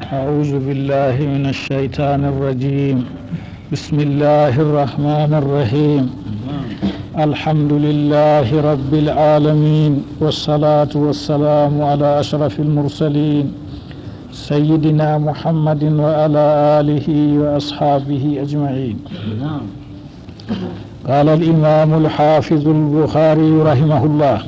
أعوذ بالله من الشيطان الرجيم. بسم الله الرحمن الرحيم. الحمد لله رب العالمين، والصلاة والسلام على أشرف المرسلين سيدنا محمد وعلى آله وأصحابه أجمعين. قال الإمام الحافظ البخاري رحمه الله: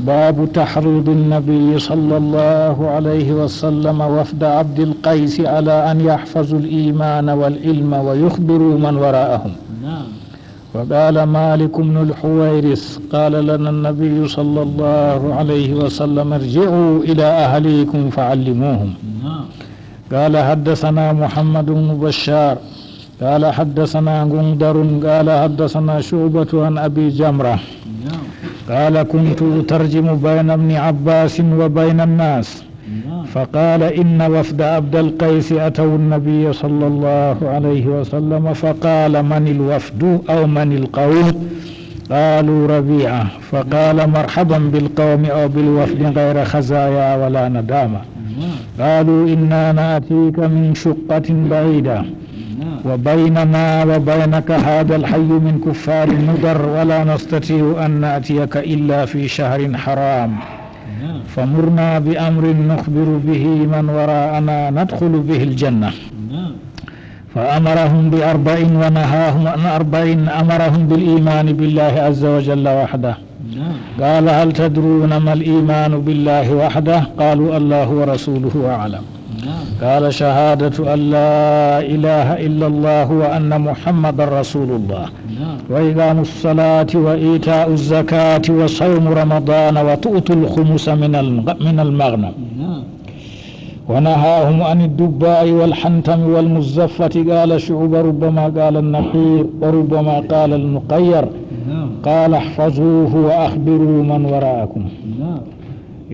باب تحريض النبي صلى الله عليه وسلم وفد عبد القيس على أن يحفظوا الإيمان والعلم ويخبروا من وراءهم. وقال مالك بن الحويرث: قال لنا النبي صلى الله عليه وسلم: ارجعوا إلى أهليكم فعلموهم. قال حدثنا محمد بن بشار قال حدثنا غندر قال حدثنا شعبة عن أبي جمرة قال: كنت أترجم بين ابن عباس وبين الناس، فقال: إن وفد عبد القيس أتوا النبي صلى الله عليه وسلم، فقال: من الوفد أو من القوم؟ قالوا: ربيعة. فقال: مرحبا بالقوم أو بالوفد غير خزايا ولا ندامة. قالوا: إنا نأتيك من شقة بعيدة، وبيننا وبينك هذا الحي من كفار مضر، ولا نستطيع أن نأتيك إلا في شهر حرام، فمرنا بأمر نخبر به من وراءنا ندخل به الجنة. فأمرهم بأربع ونهاهم عن أربع. أمرهم بالإيمان بالله عز وجل وحده. قال: هل تدرون ما الإيمان بالله وحده؟ قالوا: الله ورسوله أعلم. قال: شهادة أن لا إله إلا الله وأن محمد رسول الله، وإقام الصلاة وإيتاء الزكاة وصوم رمضان وتؤتوا الخمس من المغنم. ونهاهم عن الدباء والحنتم والمزفة. قال شعب: ربما قال النقير وربما قال المقير. قال: احفظوه وأخبروا من وراءكم.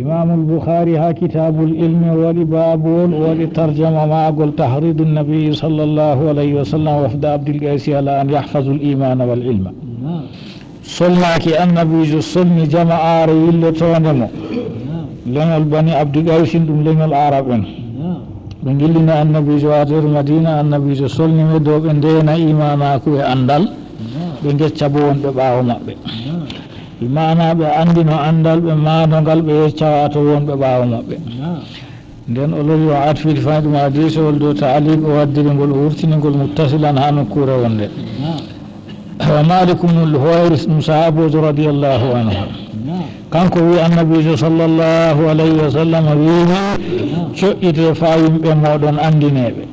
إمام البخاري ها كتاب العلم ولباب ولترجم ما قل تحريض النبي صلى الله عليه وسلم وفد عبد القيس على أن يحفظوا الإيمان والعلم. صلناك النبي صلني جماعة ريلتونمو لن البني عبد القيس لن العرب بنجلنا النبي واتر مدينة. النبي صلني مدوب اندينا إيماناك وأندل بنجتشبون بباو مأبي imana ɓe andino andal ɓe madogal ɓe yeccawato wonɓe ɓawo maɓɓe. nden o lori o atfiri fayɗum hadisewol dow taaliq o waddiri ngol o wurtiningol muttasilan ha nokkure wonde. wa malik ibnul huwayris ɗum sahabojo radiallahu anhu, kanko wi annabijo sallllahu alayhi wa sallam wiimi: coƴƴite fa yimɓe moɗon andineɓe.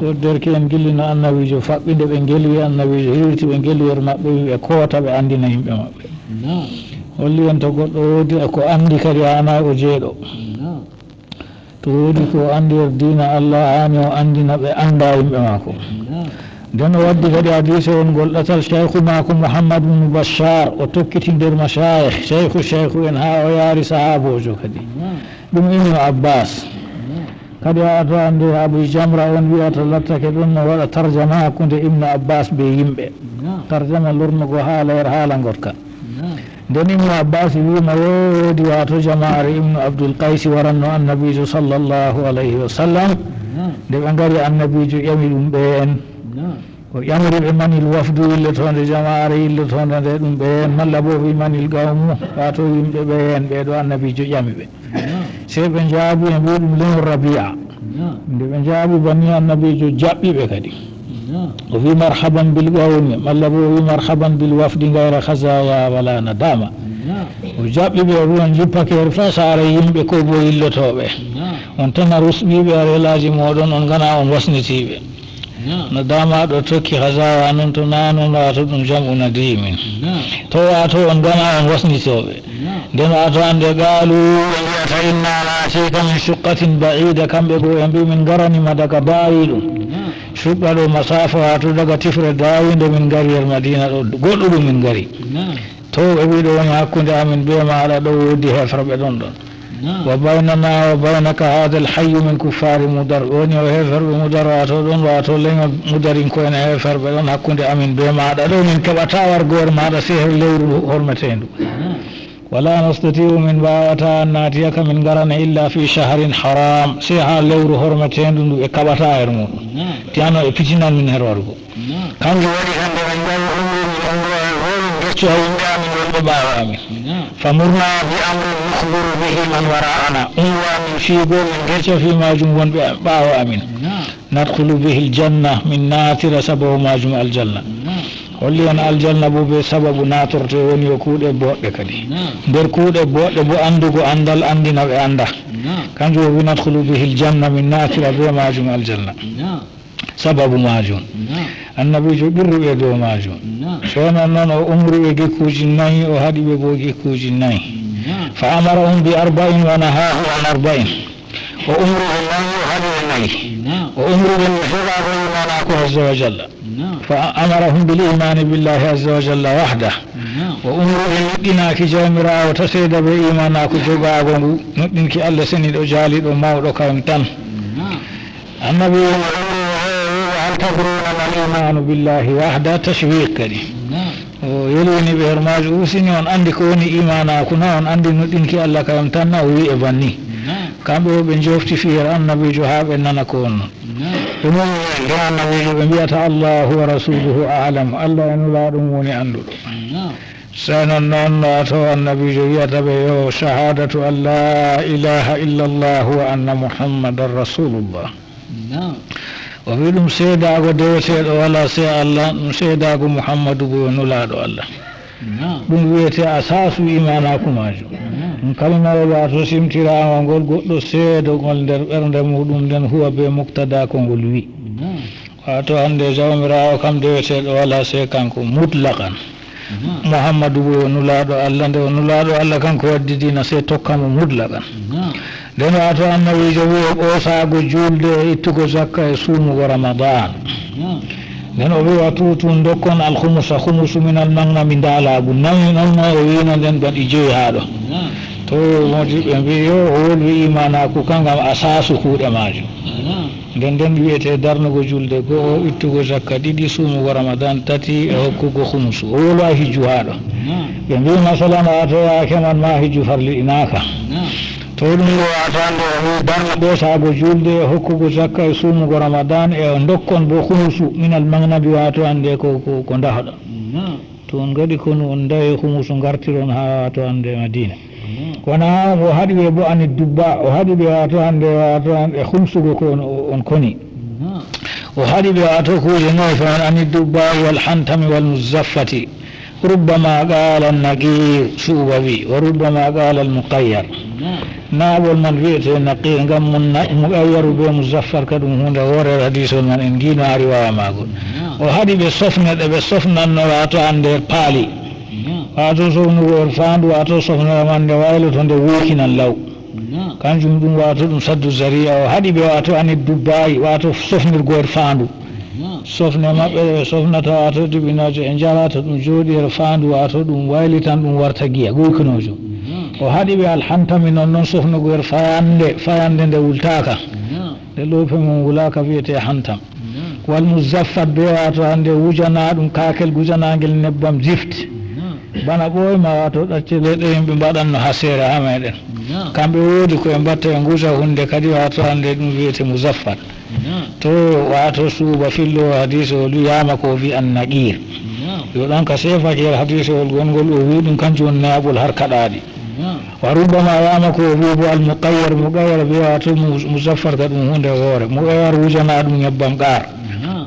ɗo derke en gillino annabijo faɓɓinde ɓe gelwi annabijo hirti ɓe gelwere maɓɓe wiɓe koota ɓe andina yimɓe maɓɓe. holli en to goɗɗo woodi ko andi kadi hana o jeeɗo. to woodi ko andi er diina Allah hani o andina ɓe anda yimɓe mako. nden o waddi kadi hadise on ngol ɗatal cheikhu mako Muhammad ibn Bashar o tokkiti nder mashayikh cheikhu en ha o yaari sahabojo kadi ɗum Ibnu Abbas. kadi a to ande Abu Jamra on wiyata lattake ɗum no waɗa tarjama hakkunde Ibnu Abbas be yimɓe, tarjama lornugo haala er haala gotka. nden Ibnu Abbas wima woodi wato jamaare Ibnu Abdul Qays waranno annabijo sallllahu alayhi wa sallam. nde ɓe ngari annabijo ƴami ɗum ɓeen o ƴamri ɓe manil wafdu yilletonde jamaare yilletonde nde ɗum ɓeen, malla bo wi manil gawmu wato yimɓe ɓeen ɓeɗo annabijo ƴami ɓe. sey ɓe jaabi e mbi ɗum leñol Rabia. nde ɓe jaabi banni annabijo jaɓɓiɓe kadi o wi: marhaban bil gawmi, malla bo o wi: marhaban bil wafdi gayra khazaya wala nadama. o jaɓɓiɓe o wi: on jippakere fa saara yimɓe ko bo yillotoɓe, on tan a rusɓiɓe a relaji moɗon, on gana on wasnitiɓe. nadama ɗo tokki khazaya noon to nanon wato ɗum jam'u nadimin, to wato on gana on wasnitoɓe. nden wato ande gaalu wiyata: inna natika min shuqqatin ba'ida, kamɓe bo e mbi min garanima daga bayiɗum. suɓɓa ɗo masafa wato daga tifre dawinde min gari yer Madina ɗo goɗɗuɗum min gari to ɓe wi ɗo woni hakkude amin be maɗa ɗo woodi hefrɓe ɗon ɗon. wa baynana wa baynaka hada alhayyu min kuffari mudar, woni o heferɓe mudar wato ɗon wato leñol mudarin ko ene heferɓe ɗon hakkude amin be maɗa ɗo min keɓata wargore maɗa seher lewru hormetendu. ولا نستطيع من باوتا أن نأتيك من قرن إلا في شهر حرام سيها لور حرمتين دون كبتا يرمو تيانو إبتنا من هرورغو كان جوالي كان فمرنا بأمر نخبر به من وراءنا من في قول من فيما جنبون باو أمين ندخل به الجنة من ناتر سبب ما جمع الجنة holli on aljanna bo be sababu natorte woni yo kuuɗe boɗɗe kadi nder kuuɗe boɗɗe bo andugo andal andina ɓe anda kanjum o wi nadkhulu bihi aljanna min natira be majum aljanna sababu majum annabijo ɓirruɓe dow majum so non noon o umri ɓe gekkuji nayi o haɗi ɓe bo gekkuji nayi fa amarahum bi arba'in wa nahahu an arba'in o umri ɓe nayi o haɗi ɓe nayi o umri ɓe heɓago imanako azza wa jalla فأمرهم بالإيمان بالله عز وجل وحده وأمرهم نقناك جامرا وتسيد بإيمانك جوغاغو نقنك الله سنيد وجالد وموضو كامتان النبي هل تدرون ما الإيمان بالله وحده تشويق كريم ويلوني بهرماج وسني on andi ko woni imanaku na on andi nudinki Allah kam tan na wi e banni kambe be jofti fi annabijo habe nana ko on dum annabijo be biata Allah wa rasuluhu a'lam Allah en la dum woni andudo sanan non to annabijo wiata be yo shahadatu an la ilaha illa Allah wa anna muhammadar rasulullah o wi ɗum seedago deweteɗo wala se Allah ɗum seedago muhammadu bo nulaɗo Allah ɗum wiyete asasu imanaku majum ɗum kalmare wato simtirama ngol goɗɗo seedogol nder ɓernde muɗum nden huwa be muktada ko ngol wi wato hande jawmirawo kam deweteɗo wala se kanko mutlaqan muhammadu bo nulaɗo Allah nde o nulaɗo Allah kanko waddi dina se tokkamo mutlaqan nden wato annabijo wi o ɓoosago julde e ittugo zakka e suumugo ramadan nden o wi watutun dokkon alhumusa humusu min almagna mi ndaalagu nawi noon o wino nden gaɗi joyi haɗo to modiɓe mbi yo o wolwi imanaku kangam asasu kuuɗe majum nden wiyete darnugo julde go'o ittugo zakka ɗiɗi suumugo ramadan tati e hokkugo humusu o wolwa hijju haɗo ɓe mbi masalan wato yakeman ma hijju farliɗinaka to ɗum watande o darna ɓoosago julde e hokkugo zakka e suumugo ramadan e dokkon bo humusu minal magnabi wato ande ko ndahoɗa to on gaɗi kono on dawi humusu gartiron ha wato ande madina wona o haɗi ɓe bo ani dubba o haɗi ɓe wato ande e humsugo ko on koni o haɗi ɓe wato kuje noy fa ani dubba wal hantami wal muzaffati ربما قال النقير شوبوي وربما قال المقير نابل من فيته النقير قام مقير بمزفر كدوم هنا ورى الحديث من انجينا رواية ماقول وهذه بالصفنة النواتو عند بالي واتو صفنة ورفاند واتو صفنة من دوائلو تند ووكنا اللو كان جمدون واتو سد الزريع وهذه بواتو عن الدباي واتو صفنة ورفاندو sofne maɓɓe sofnata wato dibinajo e jarata ɗum jooɗi e faandu wato ɗum wayli tan ɗum warta giya goykinojo o haɗi ɓe alhantami noon sofnugoyer fayande nde wultaka nde loope mum wulaka wiyete hantam wal muzaffat be wato hande wujana ɗum kakel gujanagel nebbam jift bana ɓoyma wato ɗaccele ɗe yimɓe mbaɗanno ha seere ha meɗen kamɓe woodi koye mbatta e guja hunde kadi wato hande ɗum wiyete muzaffat to wato suuba fillo hadise o wiyama ko wi annaqir yo ɗon ka sefake hadise ol gongol o wi ɗum kanjum woni naɓol har kaɗaɗi wa rubbama wiyama ko wi bo almuqayyar muqayyar wi wato muzaffar ka ɗum hunde hoore muqayyar wujana ɗum ñebbam qar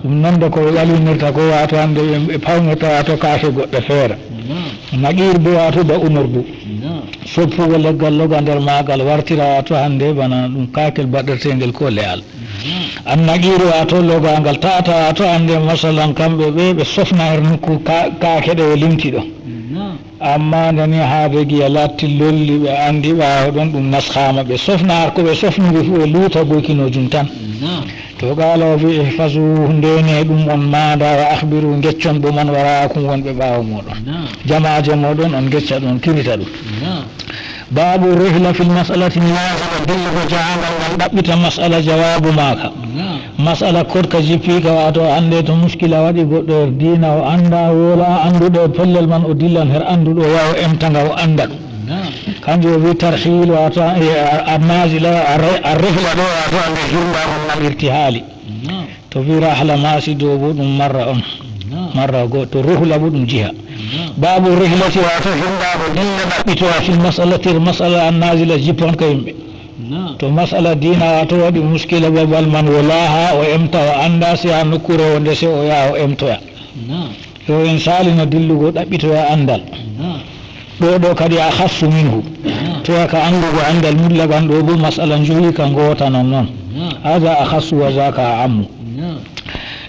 ɗum nonde ko ɓalinirta ko wato hande ɓe pawnirta wato kaake goɗɗe feere naqir bo wato da unordu soppugo leggal loga nder magal wartira wato hande bana ɗum kakel baɗɗertegel ko leyal annaqiru wato logangal tata wato ande masalan kamɓe ɓe sofna her nokku kaake ɗe o limti ɗo amma ndeni haade giya latti lolli ɓe andi ɓawo ɗon ɗum naskama ɓe sofna har ko ɓe sofniri fu ɓe luuta boykinojum tan to qala o wi ihfasu ndene ɗum on maada wa akhbiru geccon ɗum on warakum wonɓe ɓawo moɗon jamaje moɗon on gecca ɗum kirita ɗum babu rihla fil mas'alati nazala dillugo jahangal ngal ɗaɓɓita mas'ala jawabu maka mas'ala kotka jippika wato ande to muskila waɗi goɗɗo her dina o anda wola anduɗo pellel man o dillan her anduɗo wawa emtaga o anda ɗum kanjo wi tarhil wato annazila arrihla do wato ande hirda on nal irtihali to wi rahla masi do bo dum marra go to ruhla bo dum jiha babu rihlati wato hirda bo dilla dabbito fi mas'ala annazila jipon kayimbe to mas'ala dina wato wadi muskila babal man walaha o emta o anda si an nukure wonde se o ya o emtoya yo en salino dillugo dabbitoya andal do kadi a khassu minhu to ka andugo andal mullagan do bo mas'ala juhi kan gota non hada akhassu wa zaka ammu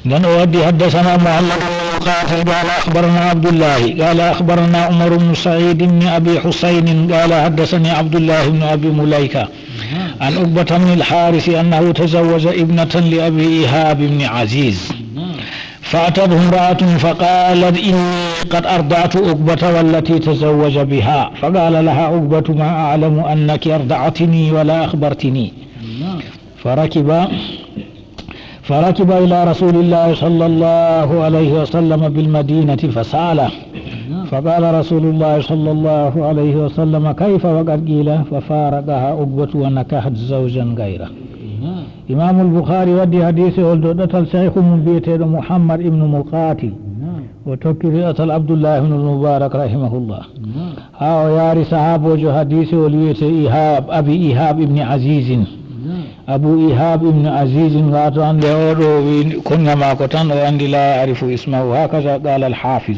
dan ودي حدثنا محمد بن مقاتل قال أخبرنا عبد الله قال أخبرنا عمر بن سعيد بن أبي حسين قال حدثني عبد الله بن أبي مليكة عن عقبة بن الحارث أنه تزوج ابنة لأبي إيهاب بن عزيز فأتته امرأة فقالت إني قد أرضعت عقبة والتي تزوج بها فقال لها عقبة ما أعلم أنك أرضعتني ولا أخبرتني فركب إلى رسول الله صلى الله عليه وسلم بالمدينة فسأله فقال رسول الله صلى الله عليه وسلم كيف وقد قيل ففارقها عقبة ونكحت زوجا غيره إمام البخاري ودي حديثه ولدت الشيخ من بيته محمد ابن مقاتل وتكرئة عبد الله بن المبارك رحمه الله هاو ياري صحابه جو حديثه وليته إيهاب أبي إيهاب ابن عزيز أبو إيهاب ابن عزيز غاتو عند أورو كنا ما كتن وعند لا أعرف اسمه هكذا قال الحافظ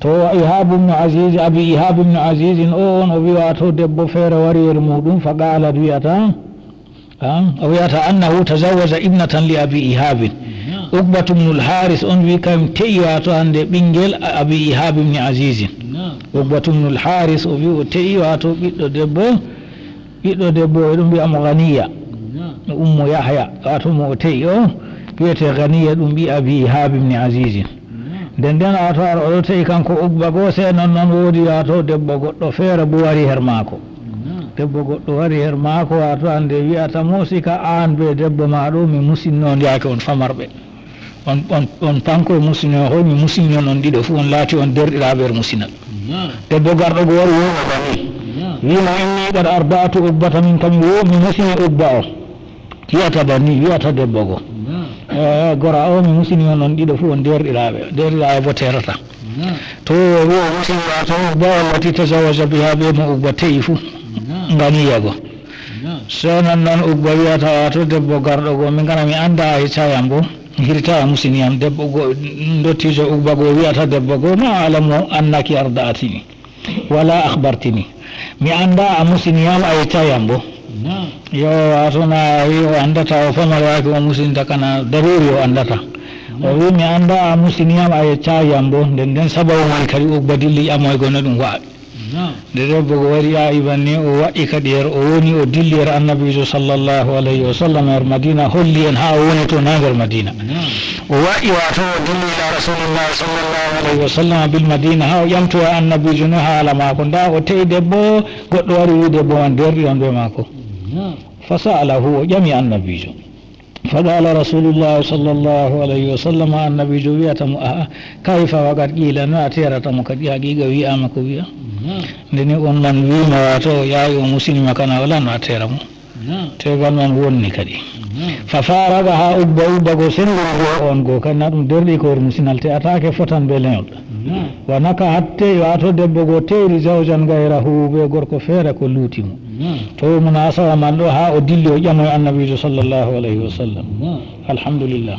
تو إيهاب ابن عزيز أبي إيهاب ابن عزيز أون وبيواتو دبو فير ورير مودون فقال وياتا أنه تزوج ابنة لأبي إيهاب عقبة بن الحارث أن بكم تيواتو عند بنجل أبي إيهاب ابن عزيز عقبة بن الحارث تيواتو دبو يدوم بأم غنية أم يحيى واتو موتيو بيته غنية دم بأبي إيهاب بن عزيز دندن أتوار أولتي كانكو أقبقو سينن نودي واتو دبو قطو فير بواري هرماكو debbo goɗɗo wari her maako wato ande wiyata musika an be debbo ma ɗo mi musinno ndiyake on famarɓe on panko musino ho mi musinno on ɗiɗo fu on laati on derɗiraɓe musinal debbo garɗo go wari woma bani wima inni qad arba'atu ubbata min kam wo mi musini ubba o wiyata bani wiyata debbo go gora o mi musini on ɗiɗo fu on derɗiraɓe bo terata to wo musini wato ubba wallati tazawaja biha be mo ubba teyi fu ganiyago sonan non ugba wiyata wato debbo garɗo go min gana mi anda e cayam bo hirta musiniyam debbo go dottijo ugba go wiyata debbo go ma alamu annaki arda'atini wala akhbartini mi anda a musiniyam ay cayam bo yo wato na wi o andata o famaraki o musinta kana daruri o andata o wi mi anda a musiniyam ay cayam bo nden sababu man kadi ugba dilli amoy go no ɗum waaɓi de debbo go wari ya ibanni o waɗi kadi o woni o dilli annabijo sallallahu alayhi wa sallam er madina holli en ha o woni to nanger madina o waɗi wato o dilli ila rasulillah sallallahu alayhi wa sallam bil madina ha o ƴamto annabijo no haala mako nda o tawi debbo goɗɗo wari wi debbo man derɗiran be mako fasalahu o ƴami annabijo فقال رسول الله صلى الله عليه وسلم النبي جويته كيف وقد قيل ناتيرة مكدي حقيقة وي أمك ويا لني أن من ويما واتو يايو مسلم كان ولا ناتيرة تقول من وني كدي ففارغها أبا سنغو أنغو كان نادم درلي كور مسنالتي أتاك فتن بلنيول ونكا حتى واتو دبغو تيري زوجا غيره بغوركو فيركو لوتيمو تو مناسبة من ها أدلو يمو النبي صلى الله عليه وسلم الحمد لله